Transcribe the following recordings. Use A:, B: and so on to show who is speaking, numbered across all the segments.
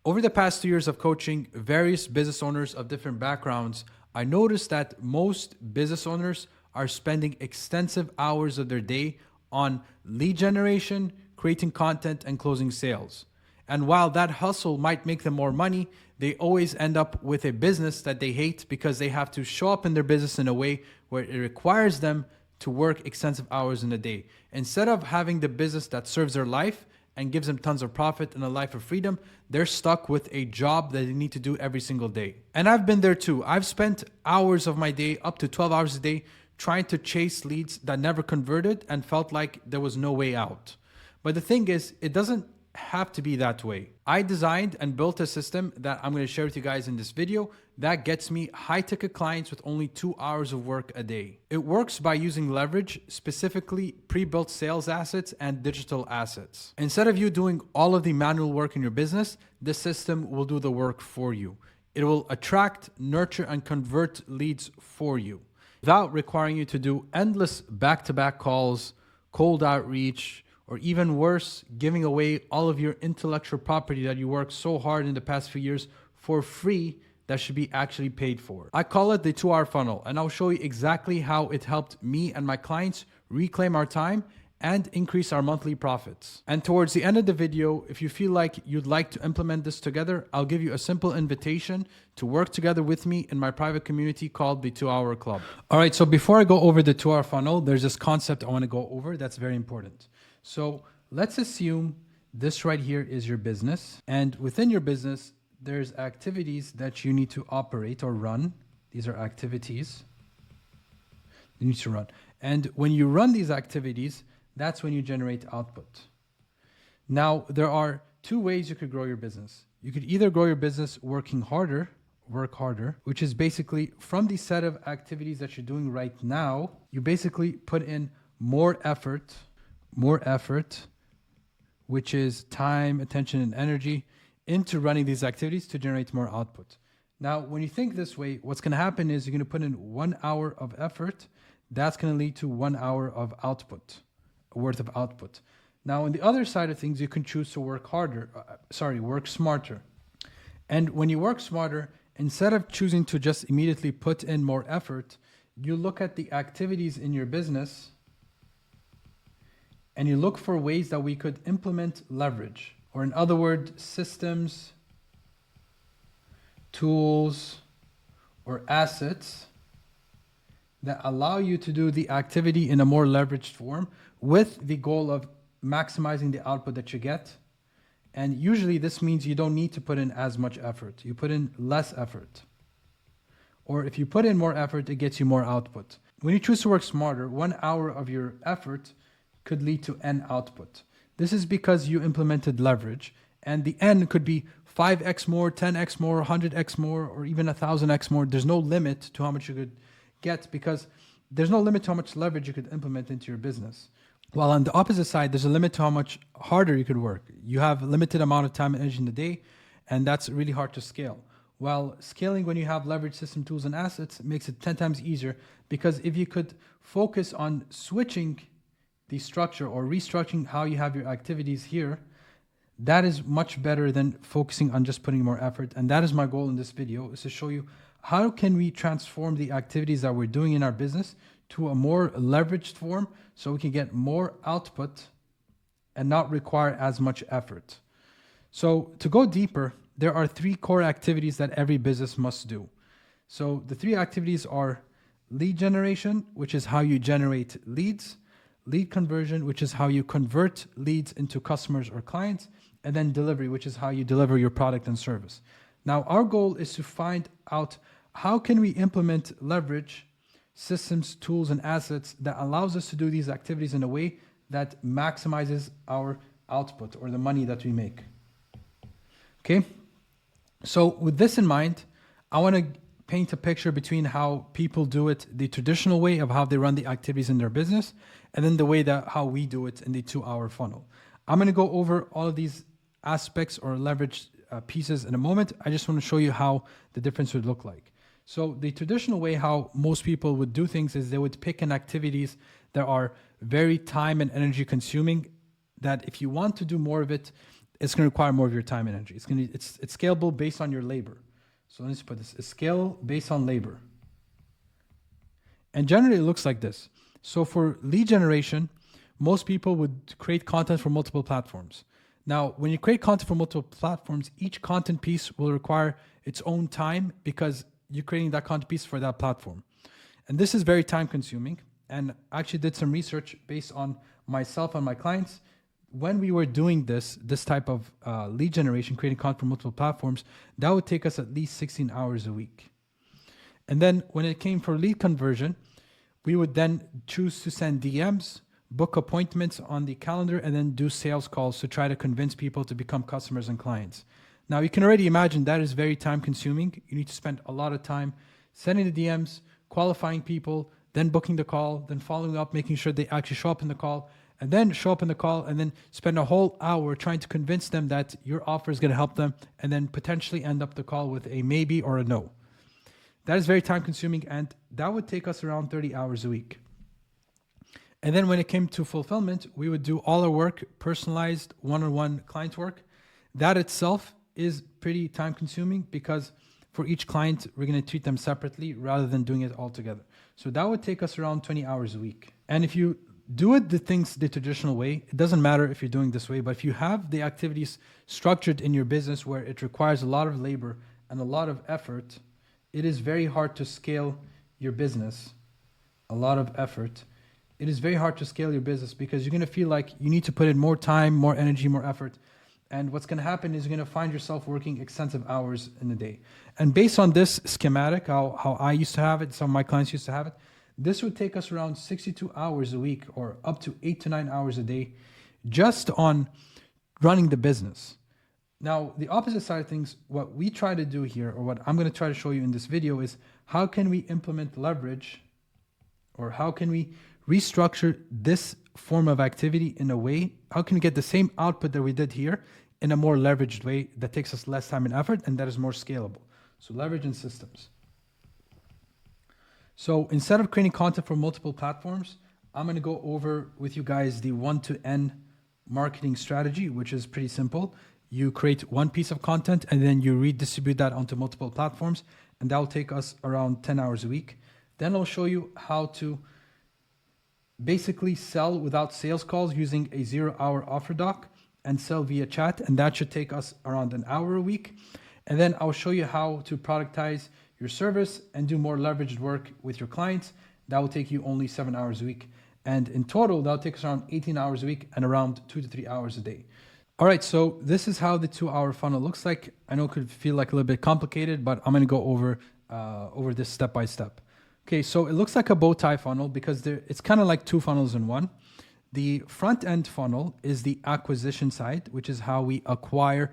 A: Over the past 2 years of coaching various business owners of different backgrounds, I noticed that most business owners are spending extensive hours of their day on lead generation, creating content, and closing sales. And while that hustle might make them more money, they always end up with a business that they hate because they have to show up in their business in a way where it requires them to work extensive hours in a day. Instead of having the business that serves their life and gives them tons of profit and a life of freedom, they're stuck with a job that they need to do every single day. And I've been there too. I've spent hours of my day, up to 12 hours a day, trying to chase leads that never converted and felt like there was no way out. But the thing is, it doesn't have to be that way. I designed and built a system that I'm going to share with you guys in this video that gets me high-ticket clients with only 2 hours of work a day. It works by using leverage, specifically pre-built sales assets and digital assets. Instead of you doing all of the manual work in your business, the system will do the work for you. It will attract, nurture, and convert leads for you without requiring you to do endless back-to-back calls, cold outreach, or even worse, giving away all of your intellectual property that you worked so hard in the past few years for free that should be actually paid for. I call it the 2-hour funnel, and I'll show you exactly how it helped me and my clients reclaim our time and increase our monthly profits. And towards the end of the video, if you feel like you'd like to implement this together, I'll give you a simple invitation to work together with me in my private community called the 2-Hour Club. All right, so before I go over the 2-hour funnel, there's this concept I want to go over that's very important. So let's assume this right here is your business, and within your business, there's activities that you need to operate or run. These are activities you need to run. And when you run these activities, that's when you generate output. Now, there are 2 ways you could grow your business. You could either grow your business working harder, work harder, which is basically from the set of activities that you're doing right now, you basically put in more effort, which is time, attention, and energy into running these activities to generate more output. Now, when you think this way, what's going to happen is you're going to put in 1 hour of effort. That's going to lead to 1 hour of output, worth of output. Now, on the other side of things, you can choose to work smarter. And when you work smarter, instead of choosing to just immediately put in more effort, you look at the activities in your business and you look for ways that we could implement leverage, or in other words, systems, tools, or assets that allow you to do the activity in a more leveraged form with the goal of maximizing the output that you get. And usually this means you don't need to put in as much effort. You put in less effort. Or if you put in more effort, it gets you more output. When you choose to work smarter, 1 hour of your effort could lead to N output. This is because you implemented leverage, and the N could be 5x more, 10x more, 100x more, or even 1000x more. There's no limit to how much you could get because there's no limit to how much leverage you could implement into your business. While on the opposite side, there's a limit to how much harder you could work. You have a limited amount of time and energy in the day, and that's really hard to scale. While scaling when you have leverage, system, tools, and assets makes it 10 times easier, because if you could focus on switching the structure or restructuring how you have your activities here, that is much better than focusing on just putting more effort. And that is my goal in this video, is to show you how can we transform the activities that we're doing in our business to a more leveraged form so we can get more output and not require as much effort. So to go deeper, there are 3 core activities that every business must do. So the 3 activities are lead generation, which is how you generate leads, lead conversion, which is how you convert leads into customers or clients, and then delivery, which is how you deliver your product and service. Now, our goal is to find out how can we implement leverage, systems, tools, and assets that allows us to do these activities in a way that maximizes our output or the money that we make. Okay? So with this in mind, I want to paint a picture between how people do it the traditional way of how they run the activities in their business, and then the way that how we do it in the 2-hour funnel. I'm going to go over all of these aspects or leverage pieces in a moment. I just want to show you how the difference would look like. So the traditional way how most people would do things is they would pick an activities that are very time and energy consuming, that if you want to do more of it, it's going to require more of your time and energy. It's scalable based on your labor. So let's put this, it's scale based on labor. And generally it looks like this. So for lead generation, most people would create content for multiple platforms. Now, when you create content for multiple platforms, each content piece will require its own time because you're creating that content piece for that platform. And this is very time consuming. And I actually did some research based on myself and my clients. When we were doing this type of lead generation, creating content for multiple platforms, that would take us at least 16 hours a week. And then when it came for lead conversion, we would then choose to send DMs, book appointments on the calendar, and then do sales calls to try to convince people to become customers and clients. Now, you can already imagine that is very time consuming. You need to spend a lot of time sending the DMs, qualifying people, then booking the call, then following up, making sure they actually show up in the call, and then show up in the call, and then spend a whole hour trying to convince them that your offer is going to help them, and then potentially end up the call with a maybe or a no. That is very time consuming, and that would take us around 30 hours a week. And then when it came to fulfillment, we would do all our work, personalized one-on-one client work. That itself is pretty time consuming because for each client, we're going to treat them separately rather than doing it all together. So that would take us around 20 hours a week. And if you do it the traditional way, it doesn't matter if you're doing this way, but if you have the activities structured in your business where it requires a lot of labor and a lot of effort, it is very hard to scale your business. A lot of effort. It is very hard to scale your business because you're going to feel like you need to put in more time, more energy, more effort. And what's going to happen is you're going to find yourself working extensive hours in a day. And based on this schematic, how I used to have it, some of my clients used to have it, this would take us around 62 hours a week or up to 8 to 9 hours a day just on running the business. Now, the opposite side of things, what we try to do here, or what I'm going to try to show you in this video is how can we implement leverage, or how can we restructure this form of activity in a way, how can we get the same output that we did here in a more leveraged way that takes us less time and effort and that is more scalable. So leverage and systems. So instead of creating content for multiple platforms, I'm going to go over with you guys the 1 to N marketing strategy, which is pretty simple. You create one piece of content and then you redistribute that onto multiple platforms, and that will take us around 10 hours a week. Then I'll show you how to basically sell without sales calls using a 0-hour offer doc and sell via chat, and that should take us around an hour a week. And then I'll show you how to productize your service and do more leveraged work with your clients. That will take you only 7 hours a week. And in total, that'll take us around 18 hours a week and around 2 to 3 hours a day. All right, so this is how the 2-hour funnel looks like. I know it could feel like a little bit complicated, but I'm gonna go over this step by step. Okay, so it looks like a bow tie funnel because it's kind of like two funnels in one. The front end funnel is the acquisition side, which is how we acquire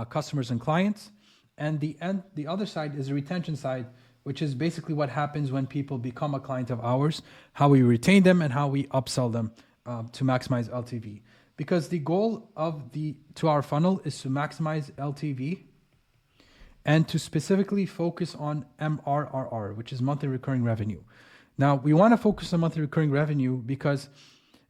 A: customers and clients. And the other side is the retention side, which is basically what happens when people become a client of ours, how we retain them and how we upsell them to maximize LTV. Because the goal of the 2-hour funnel is to maximize LTV and to specifically focus on MRRR, which is monthly recurring revenue. Now, we want to focus on monthly recurring revenue because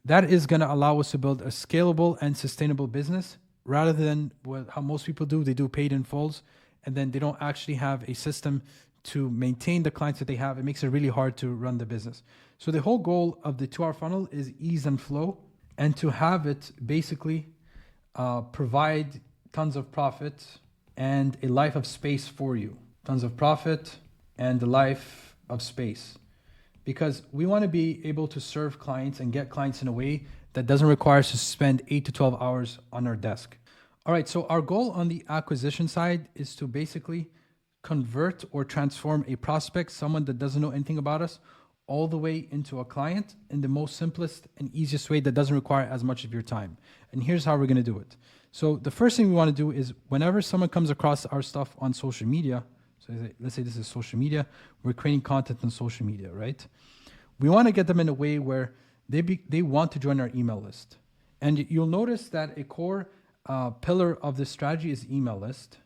A: that is going to allow us to build a scalable and sustainable business rather than how most people do. They do paid in fulls, and then they don't actually have a system to maintain the clients that they have. It makes it really hard to run the business. So the whole goal of the 2-hour funnel is ease and flow, and to have it basically provide tons of profit and a life of space for you. Tons of profit and a life of space. Because we want to be able to serve clients and get clients in a way that doesn't require us to spend 8 to 12 hours on our desk. All right, so our goal on the acquisition side is to basically convert or transform a prospect, someone that doesn't know anything about us, all the way into a client in the most simplest and easiest way that doesn't require as much of your time. And here's how we're going to do it. So the first thing we want to do is whenever someone comes across our stuff on social media, so let's say this is social media, we're creating content on social media, right? We want to get them in a way where they want to join our email list. And you'll notice that a core pillar of this strategy is email list.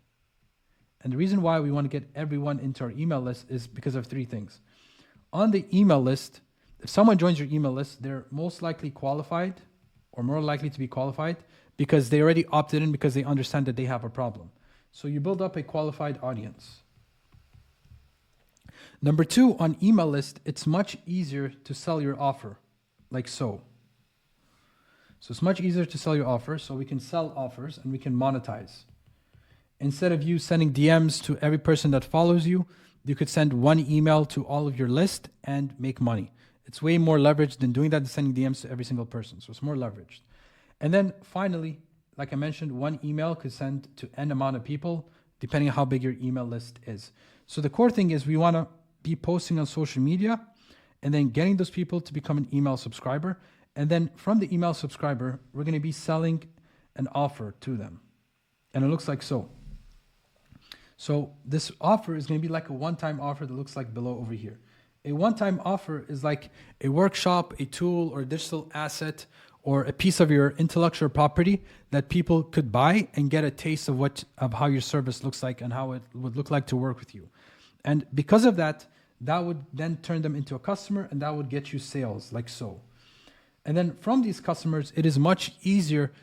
A: And the reason why we want to get everyone into our email list is because of three things. On the email list, if someone joins your email list, they're most likely qualified or more likely to be qualified because they already opted in because they understand that they have a problem. So you build up a qualified audience. Number two, on email list, it's much easier to sell your offer, like so. So it's much easier to sell your offer, so we can sell offers and we can monetize. Instead of you sending DMs to every person that follows you, you could send one email to all of your list and make money. It's way more leveraged than doing that and sending DMs to every single person. So it's more leveraged. And then finally, like I mentioned, one email could send to N amount of people, depending on how big your email list is. So the core thing is we want to be posting on social media and then getting those people to become an email subscriber. And then from the email subscriber, we're going to be selling an offer to them. And it looks like so. So this offer is going to be like a one-time offer that looks like below over here. A one-time offer is like a workshop, a tool, or a digital asset, or a piece of your intellectual property that people could buy and get a taste of how your service looks like and how it would look like to work with you. And because of that, that would then turn them into a customer, and that would get you sales, like so. And then from these customers, it is much easier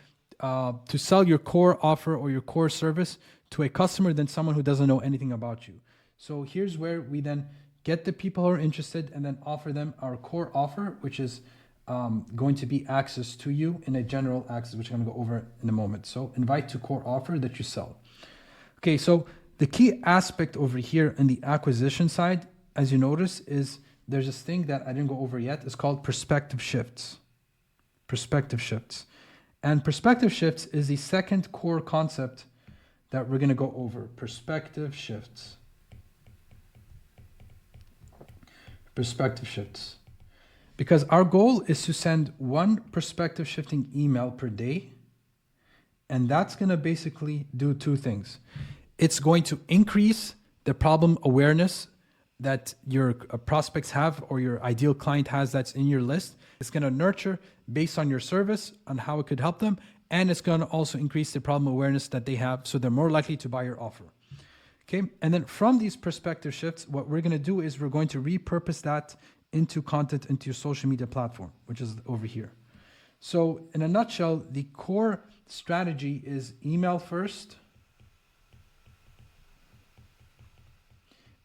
A: to sell your core offer or your core service to a customer than someone who doesn't know anything about you. So here's where we then get the people who are interested and then offer them our core offer, which is going to be access to you in a general access, which I'm going to go over in a moment. So invite to core offer that you sell. Okay, so the key aspect over here in the acquisition side, as you notice, is there's this thing that I didn't go over yet. It's called perspective shifts. Perspective shifts. And perspective shifts is the second core concept that we're going to go over. Perspective shifts. Perspective shifts. Because our goal is to send one perspective shifting email per day. And that's going to basically do two things. It's going to increase the problem awareness that your prospects have or your ideal client has that's in your list. It's going to nurture based on your service, on how it could help them. And it's going to also increase the problem awareness that they have, so they're more likely to buy your offer. Okay, and then from these perspective shifts, what we're going to do is we're going to repurpose that into content into your social media platform, which is over here. So in a nutshell, the core strategy is email first.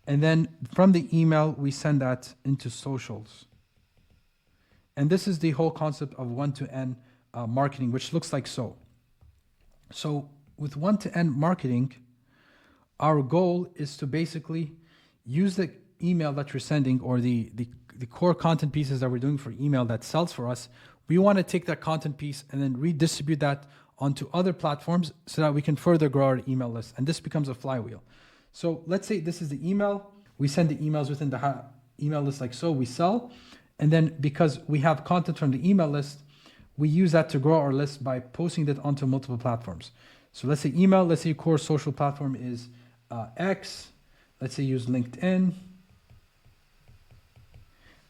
A: And then from the email, we send that into socials. And this is the whole concept of one-to-N marketing, which looks like so. So with one-to-N marketing, our goal is to basically use the email that you're sending or the core content pieces that we're doing for email that sells for us. We want to take that content piece and then redistribute that onto other platforms so that we can further grow our email list. And this becomes a flywheel. So let's say this is the email. We send the emails within the email list like so, we sell. And then because we have content from the email list, we use that to grow our list by posting that onto multiple platforms. So let's say email, let's say your core social platform is X. Let's say use LinkedIn.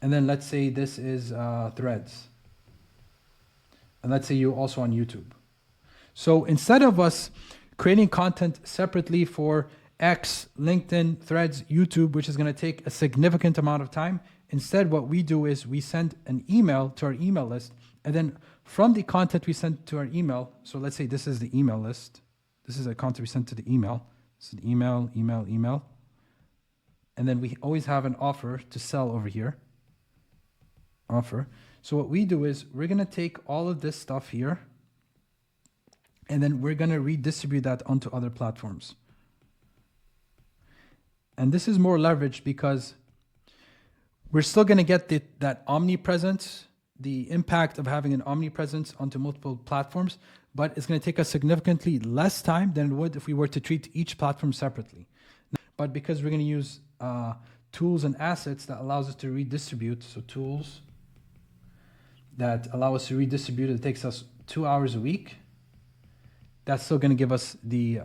A: And then let's say this is Threads. And let's say you're also on YouTube. So instead of us creating content separately for X, LinkedIn, Threads, YouTube, which is going to take a significant amount of time, instead what we do is we send an email to our email list, and then from the content we send to our email, so let's say this is the email list. This is a content we sent to the email. This is email. And then we always have an offer to sell over here. Offer. So what we do is we're going to take all of this stuff here, and then we're going to redistribute that onto other platforms. And this is more leverage because we're still going to get that omnipresence, the impact of having an omnipresence onto multiple platforms, but it's going to take us significantly less time than it would if we were to treat each platform separately. But because we're going to use tools and assets that allows us to redistribute, so tools that allow us to redistribute, it takes us 2 hours a week. That's still going to give us the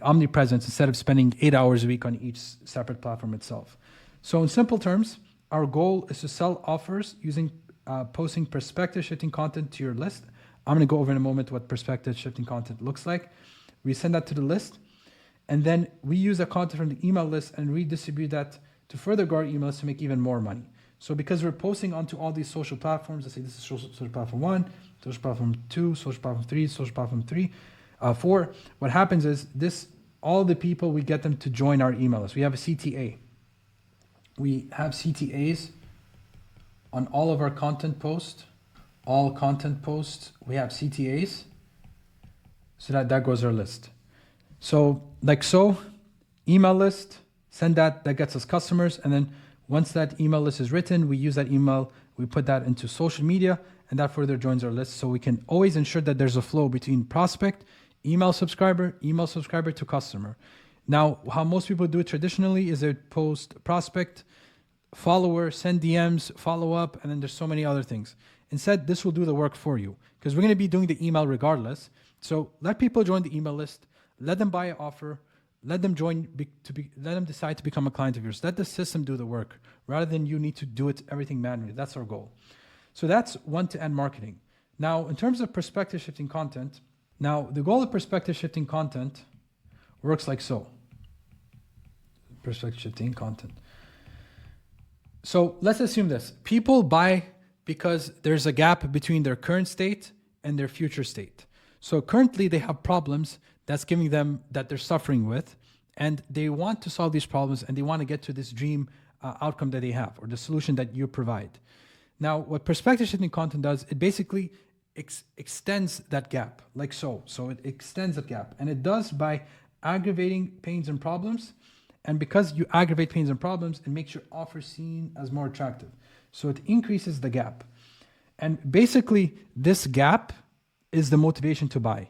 A: omnipresence instead of spending 8 hours a week on each separate platform itself. So in simple terms, our goal is to sell offers using posting perspective shifting content to your list. I'm going to go over in a moment what perspective shifting content looks like. We send that to the list, and then we use the content from the email list and redistribute that to further grow our email list to make even more money. So because we're posting onto all these social platforms, let's say this is social platform 1, social platform 2, social platform 3, social platform 4. What happens is all the people, we get them to join our email list. We have a CTA. We have CTAs on all of our content posts. All content posts, we have CTAs. So that goes our list. So email list, send that gets us customers. And then once that email list is written, we use that email, we put that into social media, and that further joins our list. So we can always ensure that there's a flow between prospect, email subscriber to customer. Now, how most people do it traditionally is they post prospect, follower, send DMs, follow up, and then there's so many other things. Instead, this will do the work for you because we're going to be doing the email regardless. So let people join the email list, let them buy an offer, let them let them decide to become a client of yours. Let the system do the work rather than you need to do everything manually. That's our goal. So that's one-to-end marketing. Now, in terms of perspective shifting content, the goal of perspective shifting content works like so. Perspective shifting content. So let's assume this. People buy because there's a gap between their current state and their future state. So currently they have problems that they're suffering with, and they want to solve these problems and they want to get to this dream outcome that they have or the solution that you provide. Now, what perspective shifting content does, it basically extends that gap like so. So it extends that gap, and it does by aggravating pains and problems. And because you aggravate pains and problems, it makes your offer seen as more attractive. So it increases the gap. And basically, this gap is the motivation to buy.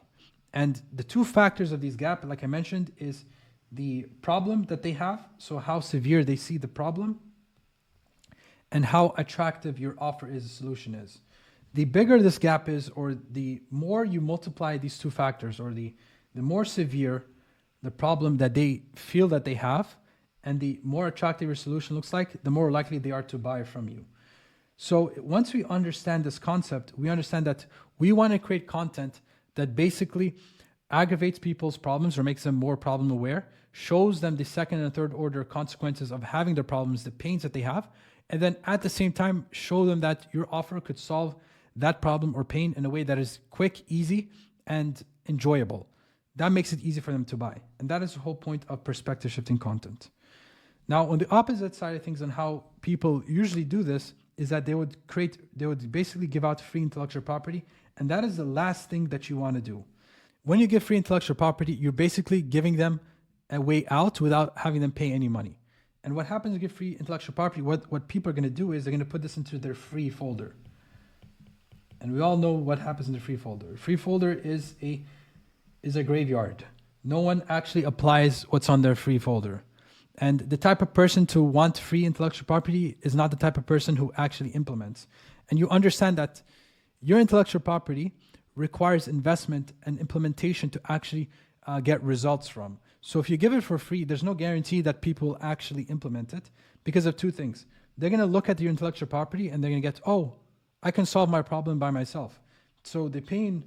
A: And the two factors of these gap, like I mentioned, is the problem that they have, so how severe they see the problem, and how attractive your offer is, solution is. The bigger this gap is, or the more you multiply these two factors, or the more severe the problem that they feel that they have, and the more attractive your solution looks like, the more likely they are to buy from you. So once we understand this concept, we understand that we want to create content that basically aggravates people's problems or makes them more problem aware, shows them the second and third order consequences of having the problems, the pains that they have, and then at the same time show them that your offer could solve that problem or pain in a way that is quick, easy, and enjoyable. That makes it easy for them to buy. And that is the whole point of perspective shifting content. Now, on the opposite side of things and how people usually do this is that they would basically give out free intellectual property. And that is the last thing that you want to do. When you give free intellectual property, you're basically giving them a way out without having them pay any money. And what happens when you give free intellectual property, what people are going to do is they're going to put this into their free folder. And we all know what happens in the free folder. Free folder is a graveyard. No one actually applies what's on their free folder. And the type of person to want free intellectual property is not the type of person who actually implements. And you understand that your intellectual property requires investment and implementation to actually get results from. So if you give it for free, there's no guarantee that people will actually implement it because of two things. They're going to look at your intellectual property and they're going to get, oh, I can solve my problem by myself. So the pain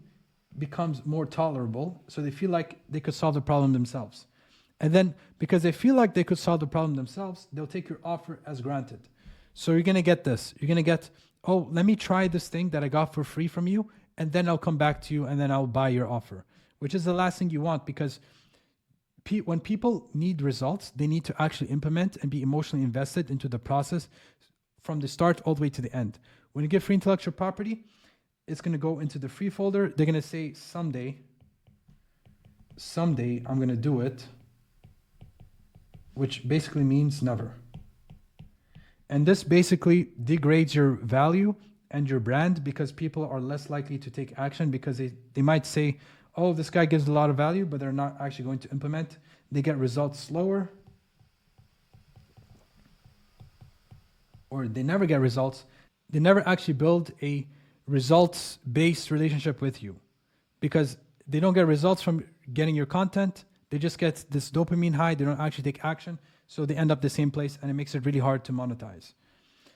A: becomes more tolerable. So they feel like they could solve the problem themselves. And then because they feel like they could solve the problem themselves, they'll take your offer as granted. So you're going to get this. You're going to get, oh, let me try this thing that I got for free from you, and then I'll come back to you and then I'll buy your offer, which is the last thing you want, because when people need results, they need to actually implement and be emotionally invested into the process from the start all the way to the end. When you give free intellectual property, it's going to go into the free folder. They're going to say, someday I'm going to do it, which basically means never. And this basically degrades your value and your brand, because people are less likely to take action because they might say, oh, this guy gives a lot of value, but they're not actually going to implement. They get results slower, or they never get results. They never actually build a results-based relationship with you because they don't get results from getting your content. They just get this dopamine high. They don't actually take action. So they end up the same place, and it makes it really hard to monetize.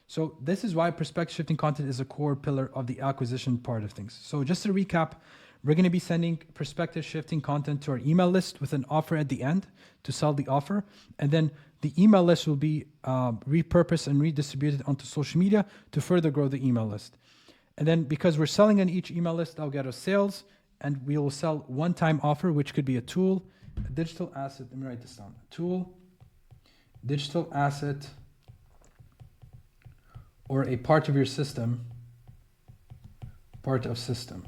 A: So this is why perspective shifting content is a core pillar of the acquisition part of things. So just to recap, we're going to be sending perspective shifting content to our email list with an offer at the end to sell the offer. And then the email list will be repurposed and redistributed onto social media to further grow the email list. And then because we're selling on each email list, that'll get us sales, and we will sell one-time offer, which could be a tool, a digital asset. Let me write this down. A tool, digital asset, or a part of your system, part of system.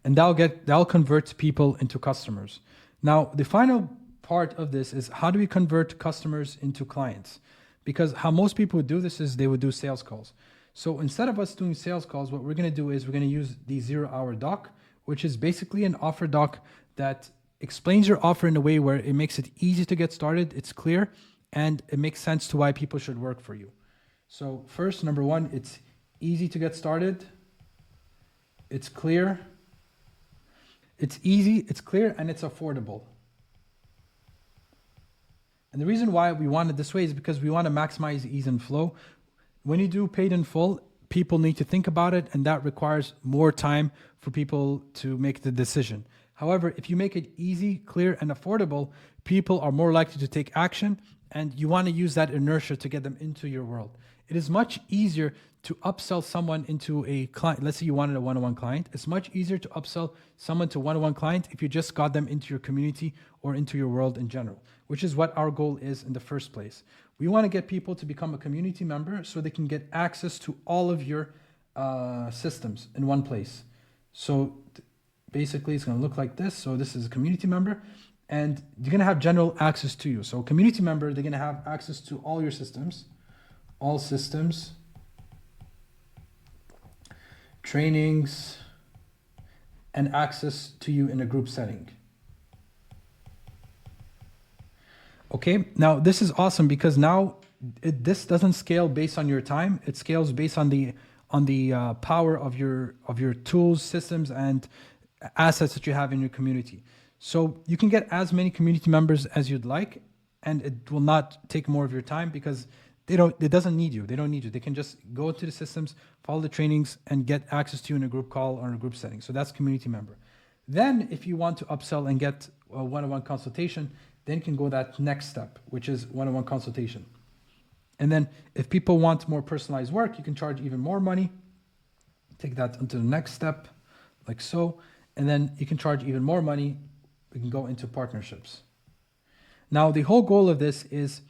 A: And that'll convert people into customers. Now, the final part of this is, how do we convert customers into clients? Because how most people would do this is they would do sales calls. So instead of us doing sales calls, what we're going to do is we're going to use the 0-hour doc, which is basically an offer doc that explains your offer in a way where it makes it easy to get started, it's clear, and it makes sense to why people should work for you. So first, number one, it's easy to get started. It's clear. It's easy, it's clear, and it's affordable. And the reason why we want it this way is because we want to maximize ease and flow. When you do paid in full, people need to think about it, and that requires more time for people to make the decision. However, if you make it easy, clear, and affordable, people are more likely to take action, and you want to use that inertia to get them into your world. It is much easier to upsell someone into a client. Let's say you wanted a one-on-one client. It's much easier to upsell someone to one-on-one client if you just got them into your community or into your world in general, which is what our goal is in the first place. We want to get people to become a community member so they can get access to all of your systems in one place. So basically it's going to look like this. So this is a community member, and you're going to have general access to you. So community member, they're going to have access to all your systems, all systems, trainings, and access to you in a group setting. Okay, now this is awesome because now this doesn't scale based on your time. It scales based on the power of your tools, systems, and assets that you have in your community. So you can get as many community members as you'd like, and it will not take more of your time because it doesn't need you. They don't need you. They can just go to the systems, follow the trainings, and get access to you in a group call or in a group setting. So that's community member. Then if you want to upsell and get a one-on-one consultation, then you can go that next step, which is one-on-one consultation. And then if people want more personalized work, you can charge even more money. Take that into the next step, like so. And then you can charge even more money. We can go into partnerships. Now, the whole goal of this is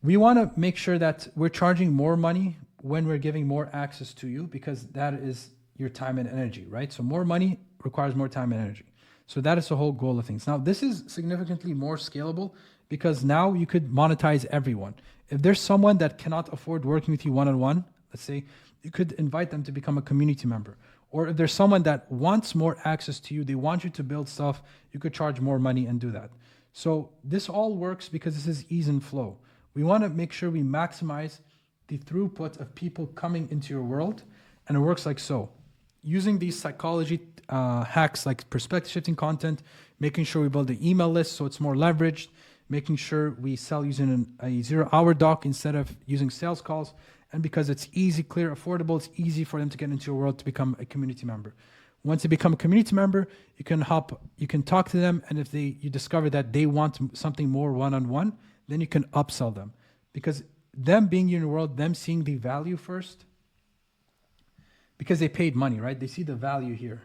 A: we want to make sure that we're charging more money when we're giving more access to you, because that is your time and energy, right? So more money requires more time and energy. So that is the whole goal of things. Now, this is significantly more scalable because now you could monetize everyone. If there's someone that cannot afford working with you one-on-one, let's say, you could invite them to become a community member. Or if there's someone that wants more access to you, they want you to build stuff, you could charge more money and do that. So this all works because this is ease and flow. We want to make sure we maximize the throughput of people coming into your world, and it works like so. Using these psychology hacks like perspective shifting content, making sure we build the email list so it's more leveraged, making sure we sell using a 0-hour doc instead of using sales calls, and because it's easy, clear, affordable, it's easy for them to get into your world to become a community member. Once they become a community member, you can talk to them, and if you discover that they want something more one-on-one, then you can upsell them. Because them being in your world, them seeing the value first, because they paid money, right? They see the value here.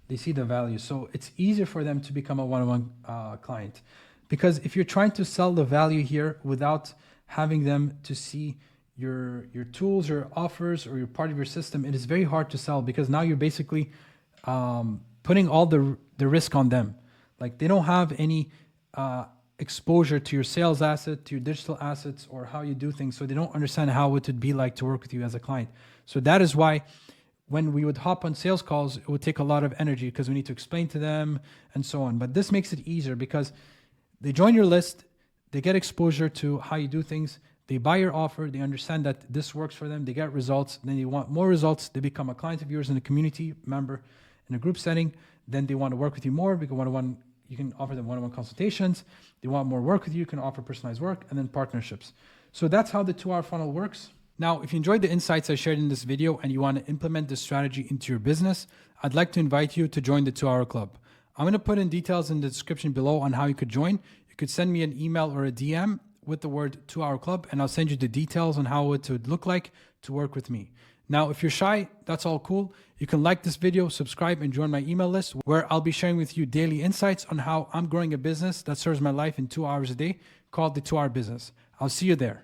A: They see the value. So it's easier for them to become a one-on-one client. Because if you're trying to sell the value here without having them to see your tools, your offers, or your part of your system, it is very hard to sell because now you're basically putting all the risk on them. Like they don't have any exposure to your sales asset, to your digital assets, or how you do things. So they don't understand how it would be like to work with you as a client. So that is why when we would hop on sales calls, it would take a lot of energy because we need to explain to them and so on. But this makes it easier because they join your list, they get exposure to how you do things, they buy your offer, they understand that this works for them, they get results, then they want more results, they become a client of yours in a community member in a group setting, then they want to work with you more because you can offer them one-on-one consultations, they want more work with you, you can offer personalized work, and then partnerships. So that's how the 2-hour funnel works. Now, if you enjoyed the insights I shared in this video and you want to implement this strategy into your business, I'd like to invite you to join the 2-hour club. I'm going to put in details in the description below on how you could join. You could send me an email or a DM with the word 2-hour club, and I'll send you the details on how it would look like to work with me. Now, if you're shy, that's all cool. You can like this video, subscribe, and join my email list where I'll be sharing with you daily insights on how I'm growing a business that serves my life in 2 hours a day called the 2 Hour Business. I'll see you there.